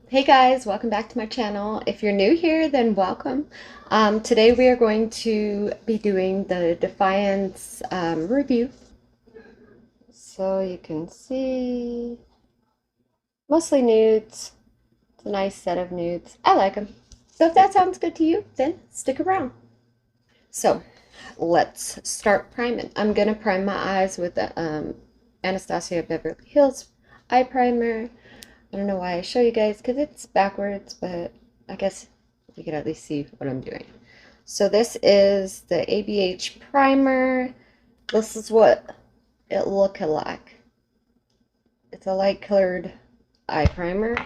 Hey guys, welcome back to my channel. If you're new here, then welcome. Today we are going to be doing the Defiance review. So you can see mostly nudes. It's a nice set of nudes. I like them. So if that sounds good to you, then stick around. So let's start priming. I'm going to prime my eyes with the Anastasia Beverly Hills eye primer. I don't know why I show you guys because it's backwards, but I guess you can at least see what I'm doing. So this is the ABH primer. This is what it looks like. It's a light colored eye primer.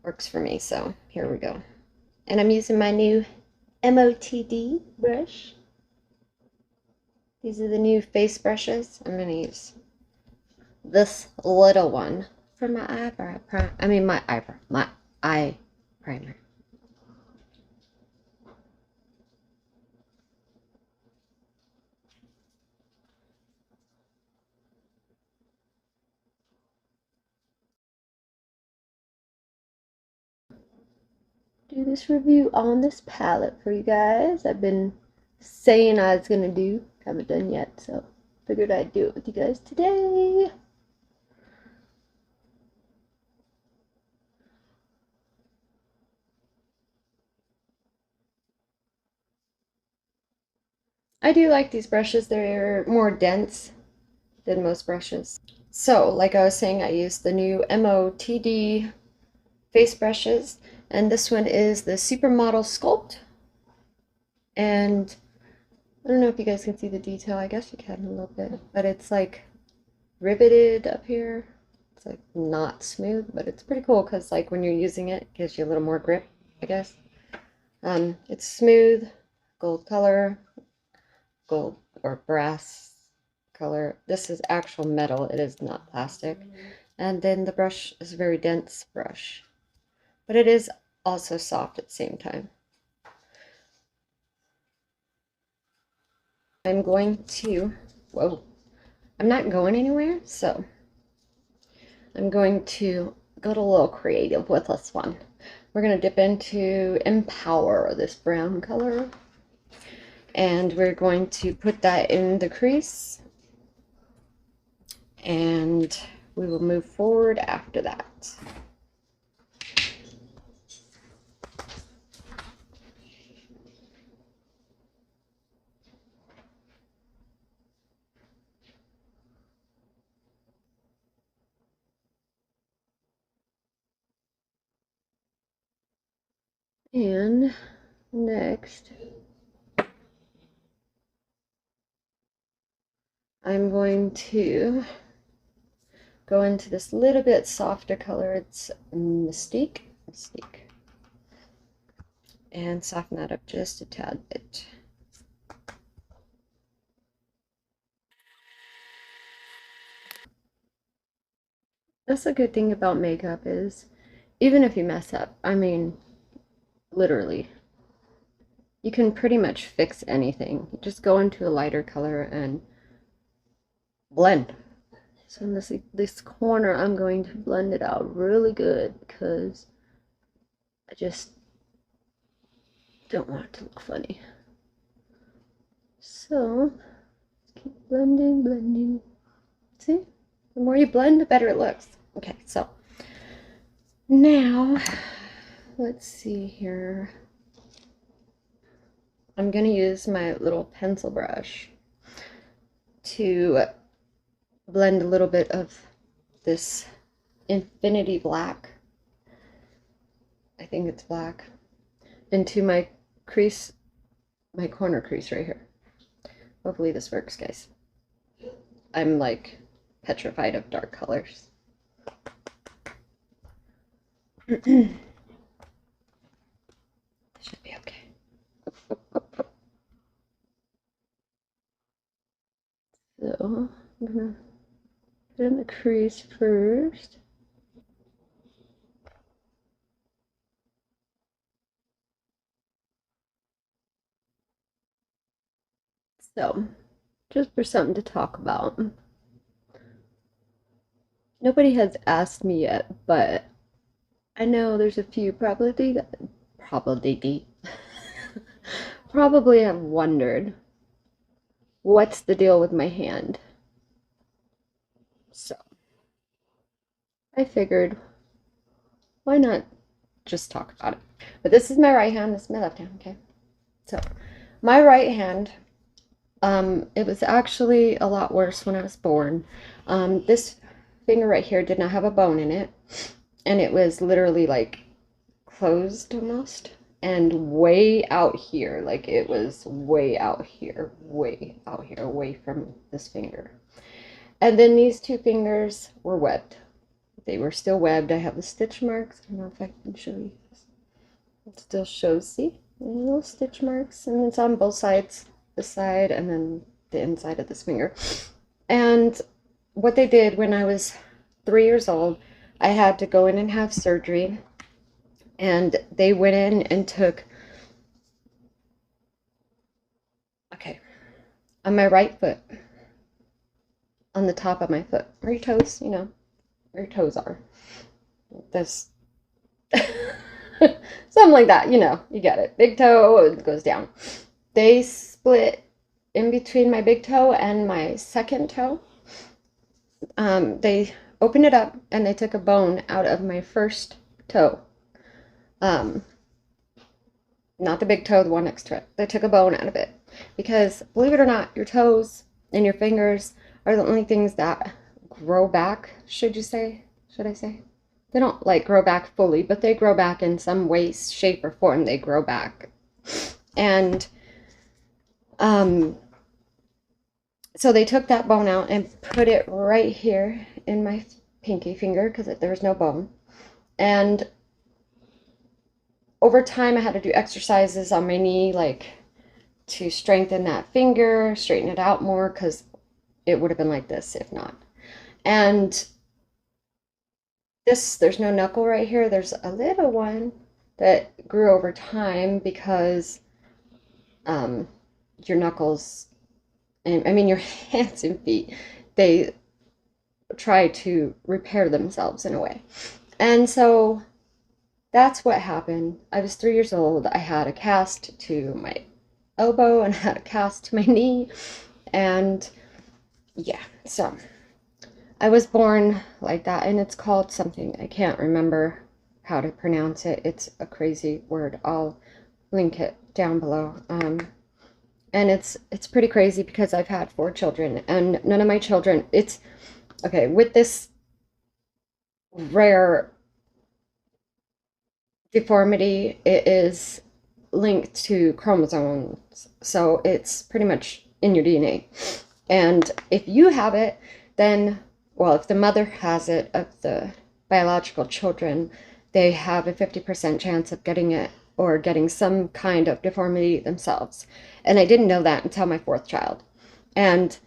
Works for me, so here we go. And I'm using my new MOTD brush. These are the new face brushes. I'm going to use this little one for my eyebrow primer. My eye primer. Do this review on this palette for you guys. I've been saying I was gonna do. Haven't done yet, so figured I'd do it with you guys today. I do like these brushes. They're more dense than most brushes. So, like I was saying, I use the new MOTD face brushes, and this one is the Supermodel Sculpt. And I don't know if you guys can see the detail. I guess you can a little bit, but it's like riveted up here. It's like not smooth, but it's pretty cool because like when you're using it, it gives you a little more grip, I guess. It's smooth, gold color, gold or brass color. This is actual metal, it is not plastic. And then the brush is a very dense brush, but it is also soft at the same time. I'm going to, whoa, I'm not going anywhere, so I'm going to go a little creative with this one. We're going to dip into Empower, this brown color, and we're going to put that in the crease, and we will move forward after that. And next, I'm going to go into this little bit softer color. It's Mystique, and soften that up just a tad bit. That's a good thing about makeup is even if you mess up, I mean, literally, you can pretty much fix anything. You just go into a lighter color and blend. So in this corner, I'm going to blend it out really good because I just don't want it to look funny. So keep blending, blending. See, the more you blend, the better it looks. Okay, so now let's see here. I'm gonna use my little pencil brush to blend a little bit of this Infinity Black, I think it's black, into my crease, my corner crease right here. Hopefully this works, guys. I'm like petrified of dark colors. Should be okay. So I'm gonna put in the crease first. So just for something to talk about. Nobody has asked me yet, but I know there's a few probably probably have wondered what's the deal with my hand. So I figured, why not just talk about it? But this is my right hand, this is my left hand, okay? So my right hand, it was actually a lot worse when I was born. This finger right here did not have a bone in it, and it was literally like closed almost, and way out here, like it was way out here, away from this finger. And then these two fingers were webbed. They were still webbed. I have the stitch marks. I don't know if I can show you this. It still shows, see? Little stitch marks, and it's on both sides, this side and then the inside of this finger. And what they did when I was 3 years old, I had to go in and have surgery, and they went in and took, okay, on my right foot, on the top of my foot, where your toes, you know, where your toes are. This something like that, you know, you get it. Big toe, it goes down. They split in between my big toe and my second toe. They opened it up and they took a bone out of my first toe. Not the big toe, the one next to it. They took a bone out of it because, believe it or not, your toes and your fingers are the only things that grow back, should I say? They don't like grow back fully, but they grow back in some way, shape, or form. They grow back. And so they took that bone out and put it right here in my pinky finger because there was no bone. And over time, I had to do exercises on my knee, like to strengthen that finger, straighten it out more, because it would have been like this if not. And there's no knuckle right here. There's a little one that grew over time because your knuckles, and I mean your hands and feet, they try to repair themselves in a way. And so that's what happened. I was 3 years old. I had a cast to my elbow and I had a cast to my knee. And yeah, so I was born like that, and it's called something. I can't remember how to pronounce it. It's a crazy word. I'll link it down below. And it's pretty crazy because I've had 4 children, and none of my children, it's okay with this rare deformity. It is linked to chromosomes, so it's pretty much in your DNA. And if you have it, then, well, if the mother has it, of the biological children, they have a 50% chance of getting it or getting some kind of deformity themselves. And I didn't know that until my 4th child. And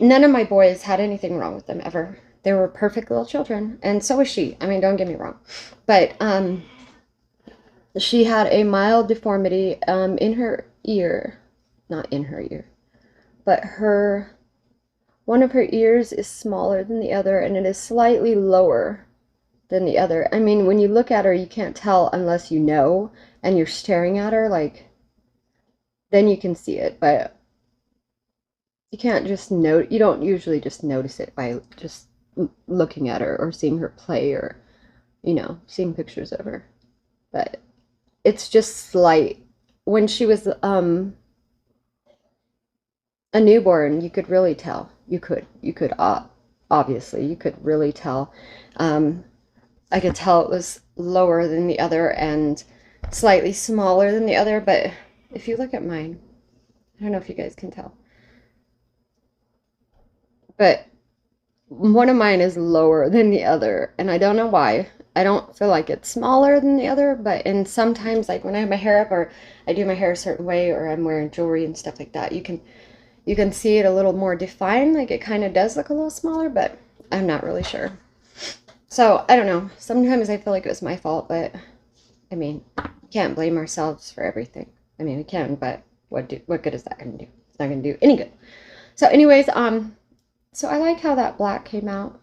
none of my boys had anything wrong with them ever. They were perfect little children, and so was she. I mean, don't get me wrong. But she had a mild deformity in her ear. Not in her ear, but one of her ears is smaller than the other, and it is slightly lower than the other. I mean, when you look at her, you can't tell unless you know and you're staring at her, like, then you can see it, but you can't just note. You don't usually just notice it by just looking at her or seeing her play or, you know, seeing pictures of her. But it's just slight. When she was a newborn, you could really tell. You could obviously, you could really tell. I could tell it was lower than the other and slightly smaller than the other, but if you look at mine, I don't know if you guys can tell, but one of mine is lower than the other, and I don't know why. I don't feel like it's smaller than the other, but and sometimes, like when I have my hair up or I do my hair a certain way or I'm wearing jewelry and stuff like that, you can see it a little more defined, like it kind of does look a little smaller, but I'm not really sure. So I don't know. Sometimes I feel like it was my fault, but I mean, we can't blame ourselves for everything. I mean, we can, but what good is that going to do? It's not going to do any good. So anyways, so I like how that black came out.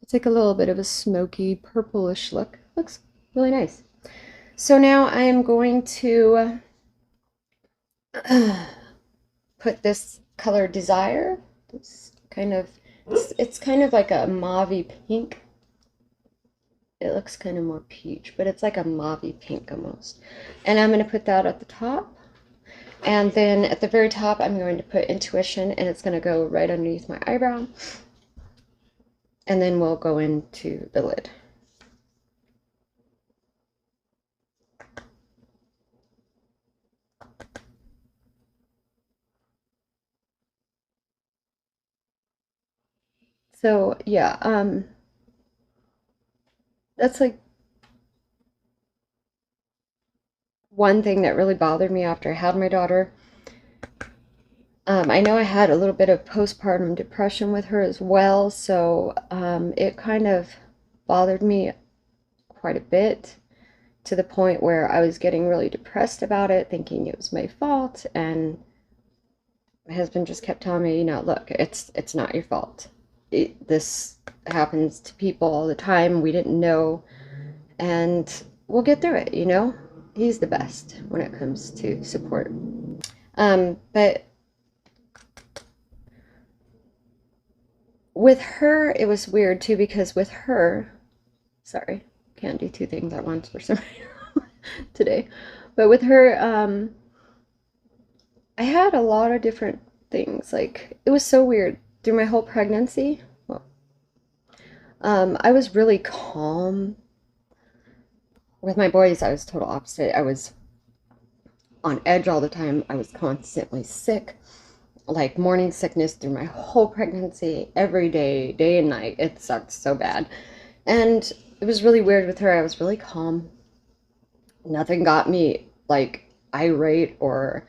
It's like a little bit of a smoky purplish look. Looks really nice. So now I am going to put this color Desire. It's kind of like a mauvey pink. It looks kind of more peach, but it's like a mauvey pink almost. And I'm going to put that at the top. And then at the very top, I'm going to put Intuition, and it's going to go right underneath my eyebrow. And then we'll go into the lid. So yeah, that's like one thing that really bothered me after I had my daughter. I know I had a little bit of postpartum depression with her as well, so it kind of bothered me quite a bit, to the point where I was getting really depressed about it, thinking it was my fault. And my husband just kept telling me, you know, look, it's not your fault. This happens to people all the time. We didn't know, and we'll get through it, you know? He's the best when it comes to support. But with her, it was weird too, because with her, sorry, can't do two things at once for some reason today. But with her, I had a lot of different things. Like, it was so weird through my whole pregnancy. Well, I was really calm. With my boys, I was total opposite. I was on edge all the time. I was constantly sick, like morning sickness through my whole pregnancy, every day, day and night. It sucked so bad. And it was really weird with her. I was really calm. Nothing got me like irate or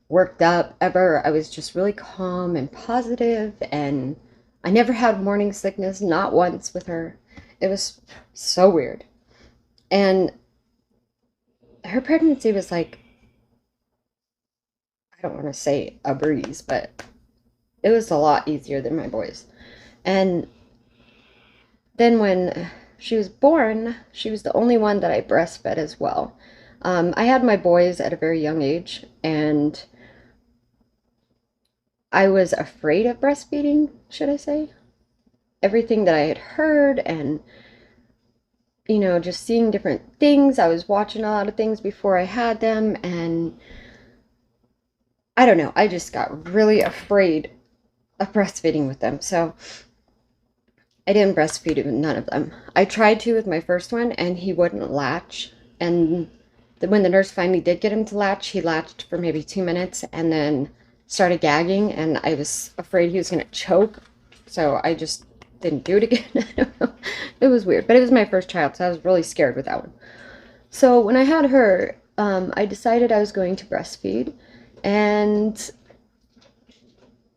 worked up ever. I was just really calm and positive, and I never had morning sickness, not once with her. It was so weird. And her pregnancy was like, I don't want to say a breeze, but it was a lot easier than my boys. And then when she was born, she was the only one that I breastfed as well. I had my boys at a very young age, and I was afraid of breastfeeding, should I say. Everything that I had heard, and, you know, just seeing different things. I was watching a lot of things before I had them, and I don't know, I just got really afraid of breastfeeding with them. So I didn't breastfeed with none of them. I tried to with my first one, and he wouldn't latch. And when the nurse finally did get him to latch, he latched for maybe 2 minutes and then started gagging, and I was afraid he was going to choke. So I just didn't do it again. I don't know. It was weird, but it was my first child, so I was really scared with that one. So when I had her, I decided I was going to breastfeed. And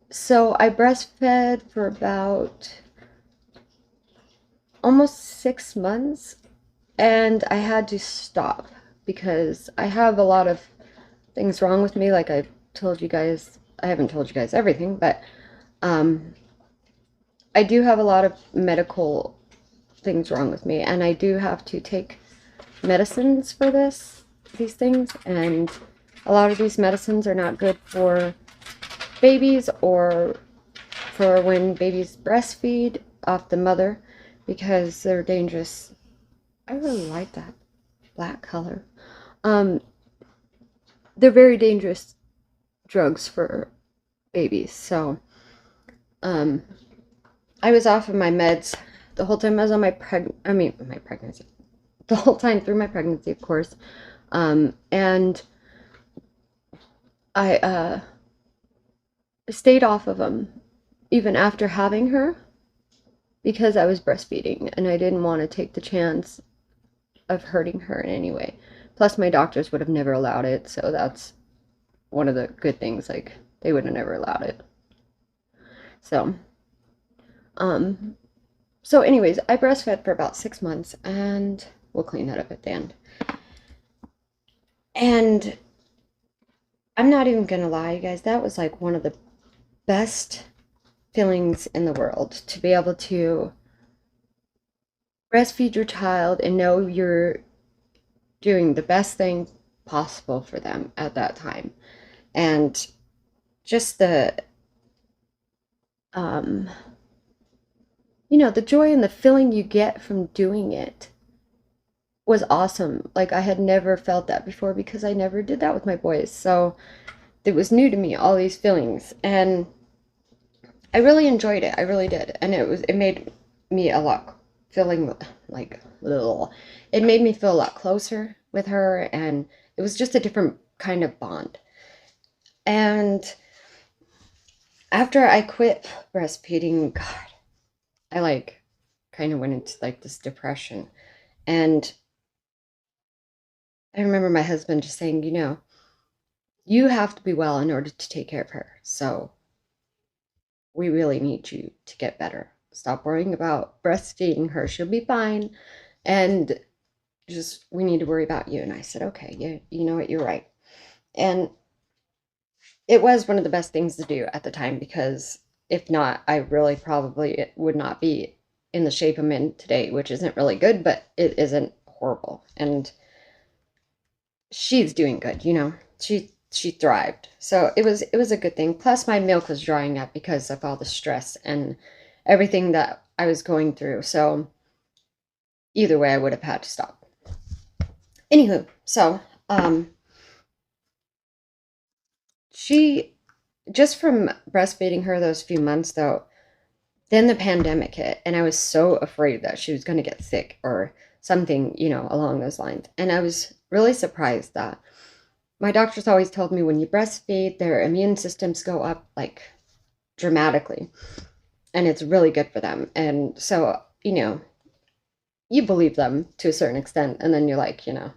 so I breastfed for about almost 6 months, and I had to stop because I have a lot of things wrong with me. Like I told you guys, I haven't told you guys everything, but I do have a lot of medical things wrong with me, and I do have to take medicines for these things, and a lot of these medicines are not good for babies or for when babies breastfeed off the mother, because they're dangerous. I really like that black color. They're very dangerous drugs for babies. So I was off of my meds the whole time I was on my pregnancy. The whole time through my pregnancy, of course. And I stayed off of them even after having her, because I was breastfeeding and I didn't want to take the chance of hurting her in any way. Plus, my doctors would have never allowed it, so that's one of the good things. Like, they would have never allowed it. So anyways, I breastfed for about 6 months, and we'll clean that up at the end. And I'm not even gonna lie, you guys, that was like one of the best feelings in the world, to be able to breastfeed your child and know you're doing the best thing possible for them at that time. And just the you know, the joy and the feeling you get from doing it was awesome. Like, I had never felt that before because I never did that with my boys. So it was new to me, all these feelings. And I really enjoyed it. I really did. And it made me a lot feeling like little. It made me feel a lot closer with her, and it was just a different kind of bond. And after I quit breastfeeding, God, I like kind of went into like this depression. And I remember my husband just saying, you know, you have to be well in order to take care of her. So we really need you to get better. Stop worrying about breastfeeding her. She'll be fine. And just, we need to worry about you. And I said, okay, yeah, you know what, you're right. And it was one of the best things to do at the time, because if not, I really probably would not be in the shape I'm in today, which isn't really good, but it isn't horrible. And she's doing good, you know. She thrived. So it was a good thing. Plus my milk was drying up because of all the stress and everything that I was going through. So either way I would have had to stop. Anywho, so she, just from breastfeeding her those few months though, then the pandemic hit, and I was so afraid that she was going to get sick or something, you know, along those lines. And I was really surprised that my doctors always told me when you breastfeed, their immune systems go up like dramatically, and it's really good for them. And so, you know, you believe them to a certain extent, and then you're like, you know,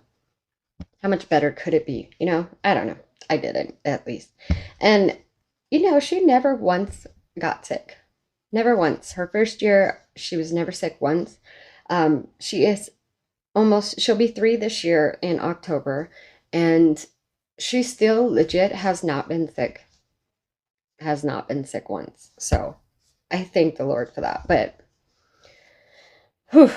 how much better could it be? You know, I don't know. I didn't, at least. And, you know, she never once got sick. Never once. Her first year, she was never sick once. She is she'll be 3 this year in October, and she still legit has not been sick. Has not been sick once. So I thank the Lord for that. But, whew,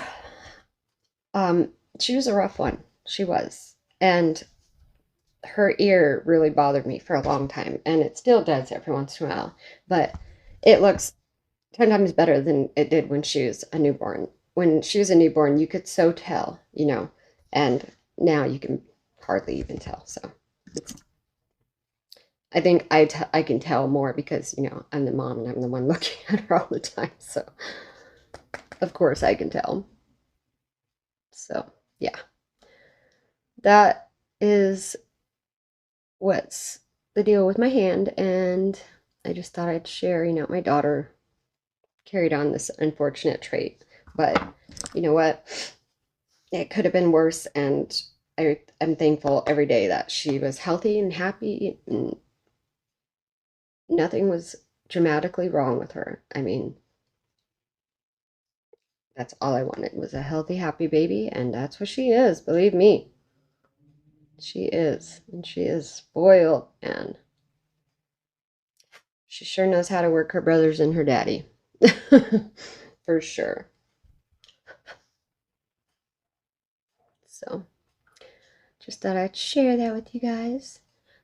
she was a rough one. She was. And her ear really bothered me for a long time, and it still does every once in a while. But it looks 10 times better than it did when she was a newborn. When she was a newborn, you could so tell, you know, and now you can hardly even tell. So I think I can tell more because, you know, I'm the mom and I'm the one looking at her all the time. So of course I can tell. So yeah, that is what's the deal with my hand. And I just thought I'd share, you know, my daughter carried on this unfortunate trait, but you know what? It could have been worse, and I'm thankful every day that she was healthy and happy, and nothing was dramatically wrong with her. I mean, that's all I wanted, was a healthy, happy baby, and that's what she is, believe me. She is, and she is spoiled, and she sure knows how to work her brothers and her daddy. For sure. So just thought I'd share that with you guys.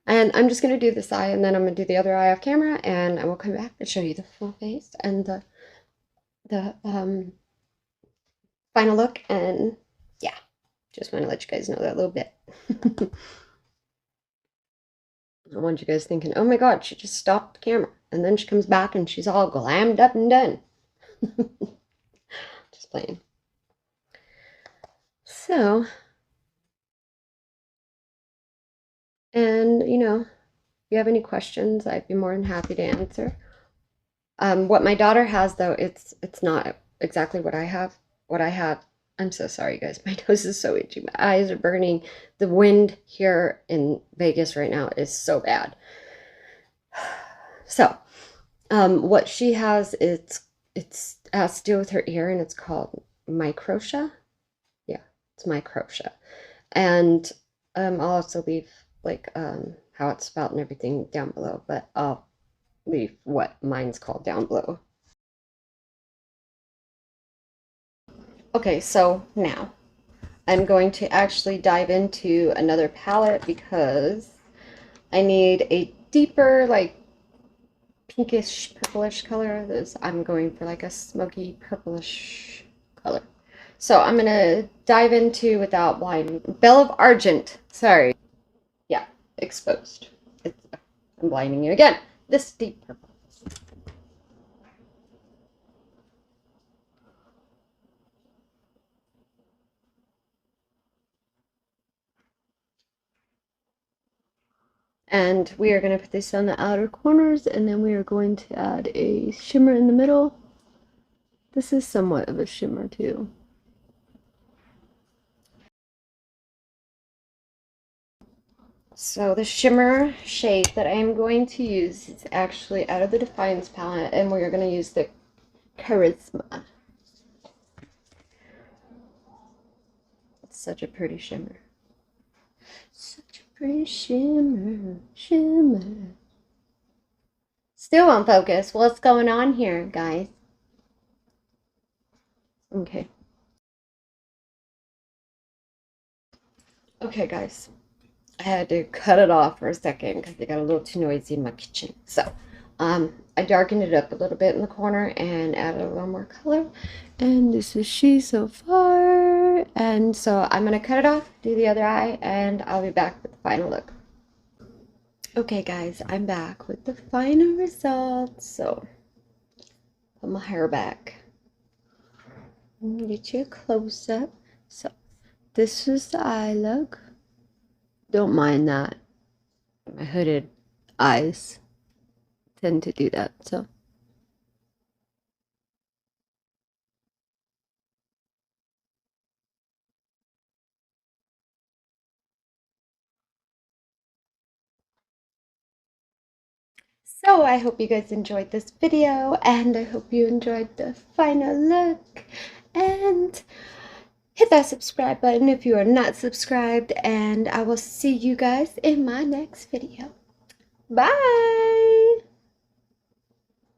And I'm just going to do this eye, and then I'm going to do the other eye off camera, and I will come back and show you the full face and the final look. And yeah, just want to let you guys know that a little bit. I want you guys thinking, oh my God, she just stopped the camera. And then she comes back and she's all glammed up and done. Just playing. So, and you know, if you have any questions, I'd be more than happy to answer. What my daughter has, though, it's not exactly what I have. What I have, I'm so sorry, guys. My nose is so itchy. My eyes are burning. The wind here in Vegas right now is so bad. So, what she has, it's has to do with her ear, and it's called Microtia. Yeah, it's Microtia. And I'll also leave like how it's spelled and everything down below, but I'll leave what mine's called down below. Okay, so now I'm going to actually dive into another palette because I need a deeper, like pinkish, purplish color. I'm going for like a smoky, purplish color. So I'm going to dive into, without blinding, Bell of Argent. Sorry. Yeah, exposed. I'm blinding you again. This deep purple. And we are going to put this on the outer corners, and then we are going to add a shimmer in the middle. This is somewhat of a shimmer too. So the shimmer shade that I am going to use is actually out of the Defiance palette, and we're going to use the Charisma. It's such a pretty shimmer. Such a pretty shimmer, shimmer. Still won't focus. What's going on here, guys? Okay. Okay, guys. I had to cut it off for a second because it got a little too noisy in my kitchen. So, I darkened it up a little bit in the corner and added a little more color. And this is she so far. And so I'm going to cut it off, do the other eye, and I'll be back with the final look. Okay, guys, I'm back with the final results. So, put my hair back. Get you a close-up. So, this is the eye look. Don't mind that. My hooded eyes tend to do that, so. So I hope you guys enjoyed this video, and I hope you enjoyed the final look. And hit that subscribe button if you are not subscribed, and I will see you guys in my next video. Bye!